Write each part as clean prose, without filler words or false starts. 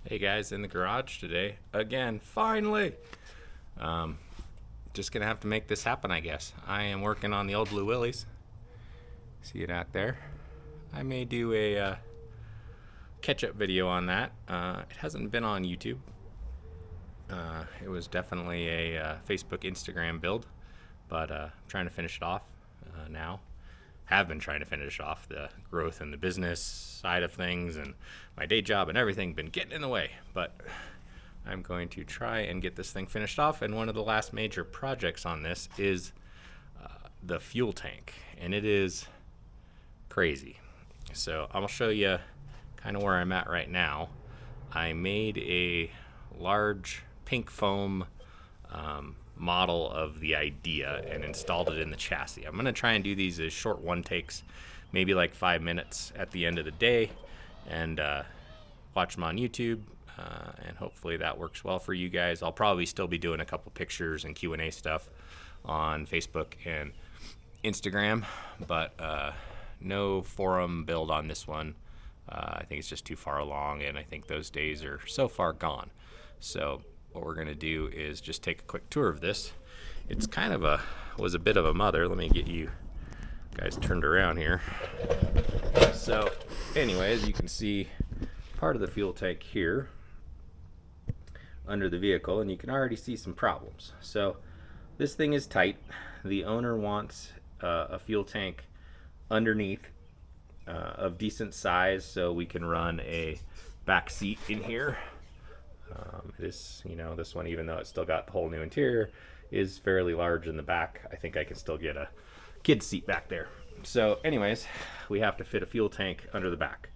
Hey guys, in the garage today again, finally. Just gonna have to make this happen, I guess. I am working on the Old Blue Willys. See it out there? I may do a catch-up video on that. It hasn't been on YouTube. It was definitely a Facebook, Instagram build, but I'm trying to finish it off now. Have been trying to finish off the growth and the business side of things, and my day job and everything been getting in the way, but I'm going to try and get this thing finished off. And one of the last major projects on this is the fuel tank, and it is crazy. So I'll show you kind of where I'm at right now. I made a large pink foam model of the idea and installed it in the chassis. I'm going to try and do these as short one takes, maybe like 5 minutes at the end of the day, and watch them on YouTube, and hopefully that works well for you guys. I'll probably still be doing a couple pictures and Q&A stuff on Facebook and Instagram, but no forum build on this one. I think it's just too far along, and I think those days are so far gone. So what we're going to do is just take a quick tour of this. It's kind of was a bit of a mother. Let me get you guys turned around here. So anyways, you can see part of the fuel tank here under the vehicle, and you can already see some problems. So this thing is tight. The owner wants a fuel tank underneath of decent size, so we can run a back seat in here. It is, this one, even though it's still got the whole new interior, is fairly large in the back. I think I can still get a kid's seat back there. So anyways, we have to fit a fuel tank under the back.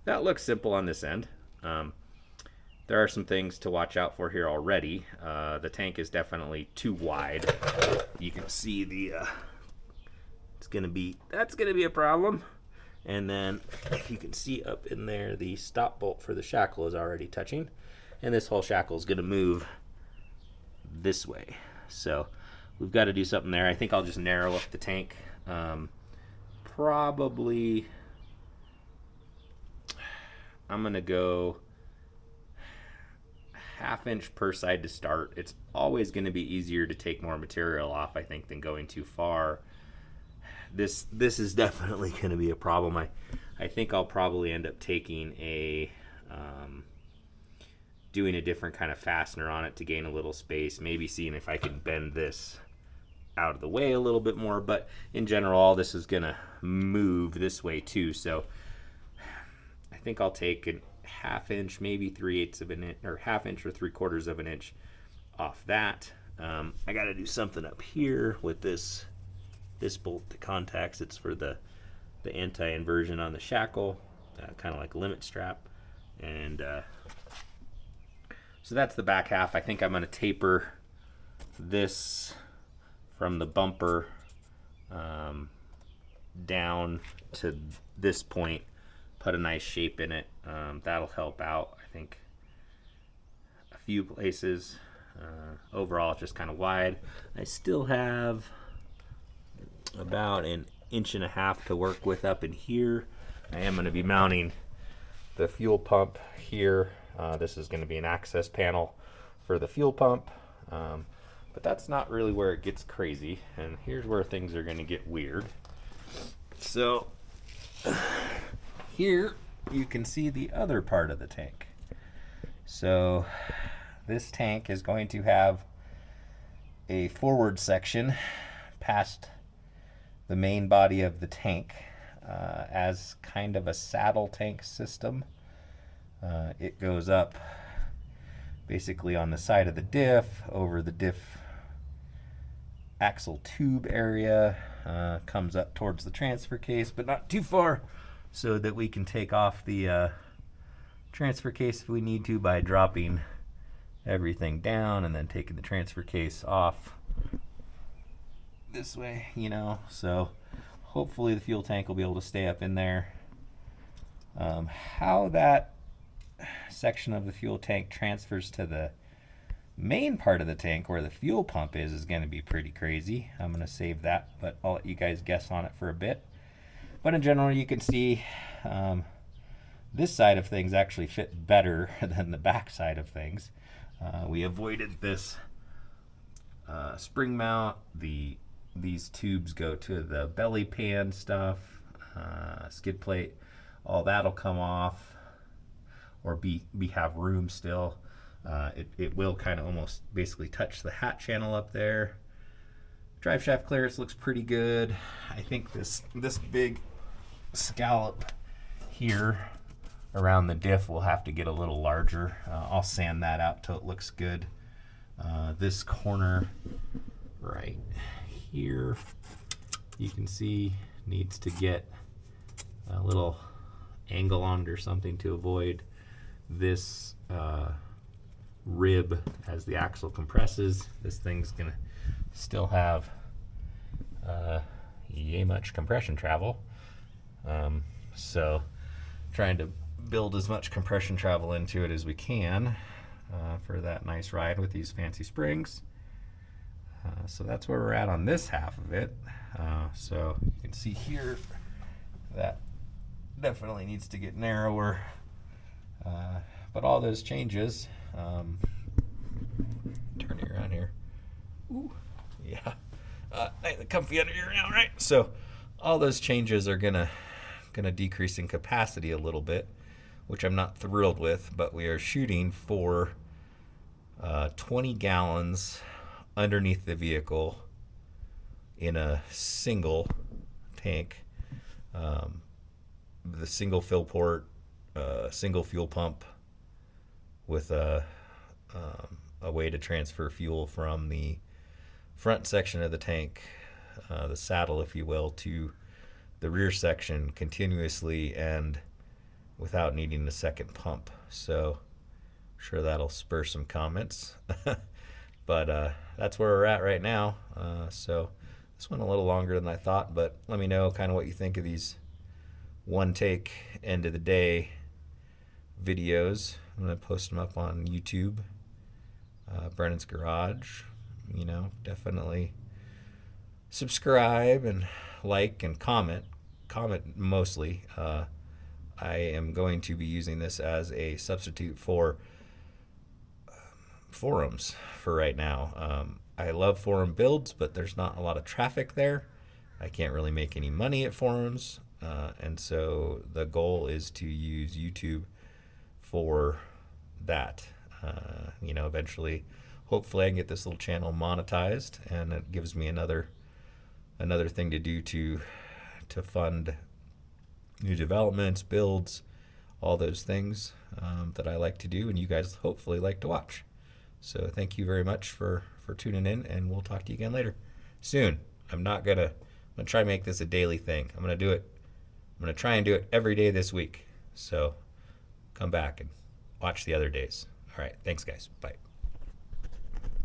That looks simple on this end. There are some things to watch out for here already. The tank is definitely too wide. You can see that's gonna be a problem. And then if you can see up in there, the stop bolt for the shackle is already touching, and this whole shackle is gonna move this way. So we've got to do something there. I think I'll just narrow up the tank. Probably I'm gonna go 1/2 inch per side to start. It's always going to be easier to take more material off, I think, than going too far. This is definitely going to be a problem. I think I'll probably end up taking doing a different kind of fastener on it to gain a little space, maybe seeing if I can bend this out of the way a little bit more. But in general, all this is going to move this way too, so I think I'll take a 1/2 inch, maybe 3/8 of an inch, or 1/2 inch or 3/4 of an inch off that. I got to do something up here with this bolt that contacts. It's for the anti-inversion on the shackle, kind of like a limit strap. And so that's the back half. I think I'm going to taper this from the bumper down to this point, put a nice shape in it. That'll help out, I think, a few places. Overall, it's just kind of wide. I still have about 1.5 inches to work with up in here. I am going to be mounting the fuel pump here. This is going to be an access panel for the fuel pump, but that's not really where it gets crazy, and here's where things are going to get weird. So here you can see the other part of the tank. So this tank is going to have a forward section past the main body of the tank as kind of a saddle tank system. It goes up basically on the side of the diff, over the diff axle tube area, comes up towards the transfer case, but not too far, so that we can take off the transfer case if we need to by dropping everything down and then taking the transfer case off this way, so hopefully the fuel tank will be able to stay up in there. How that section of the fuel tank transfers to the main part of the tank where the fuel pump is going to be pretty crazy. I'm going to save that, but I'll let you guys guess on it for a bit. But in general, you can see this side of things actually fit better than the back side of things. We avoided this spring mount. These tubes go to the belly pan stuff, skid plate. All that'll come off, or have room still. It will kind of almost basically touch the hat channel up there. Drive shaft clearance looks pretty good. I think this big scallop here around the diff will have to get a little larger. I'll sand that out till it looks good. This corner right here, you can see, needs to get a little angle on it or something to avoid this rib as the axle compresses. This thing's gonna still have yay much compression travel. So trying to build as much compression travel into it as we can for that nice ride with these fancy springs. So that's where we're at on this half of it. So you can see here that definitely needs to get narrower. But all those changes, turn it around here. Ooh, yeah, nice and comfy under here now, right? So all those changes are gonna decrease in capacity a little bit, which I'm not thrilled with, but we are shooting for 20 gallons underneath the vehicle in a single tank. The single fill port, single fuel pump with a way to transfer fuel from the front section of the tank, the saddle, if you will, to the rear section continuously and without needing a second pump. So I'm sure that'll spur some comments. But that's where we're at right now. So this went a little longer than I thought, but let me know kind of what you think of these one take end of the day videos. I'm going to post them up on YouTube, Brennan's Garage. You know, definitely subscribe and like and comment mostly. I am going to be using this as a substitute for forums for right now. I love forum builds, but there's not a lot of traffic there. I can't really make any money at forums, and so the goal is to use YouTube for that. You know, eventually, hopefully I can get this little channel monetized, and it gives me another thing to do to fund new developments, builds, all those things that I like to do, and you guys hopefully like to watch. So thank you very much for tuning in, and we'll talk to you again later soon. I'm gonna try and make this a daily thing. I'm gonna try and do it every day this week. So come back and watch the other days. All right, thanks guys. Bye.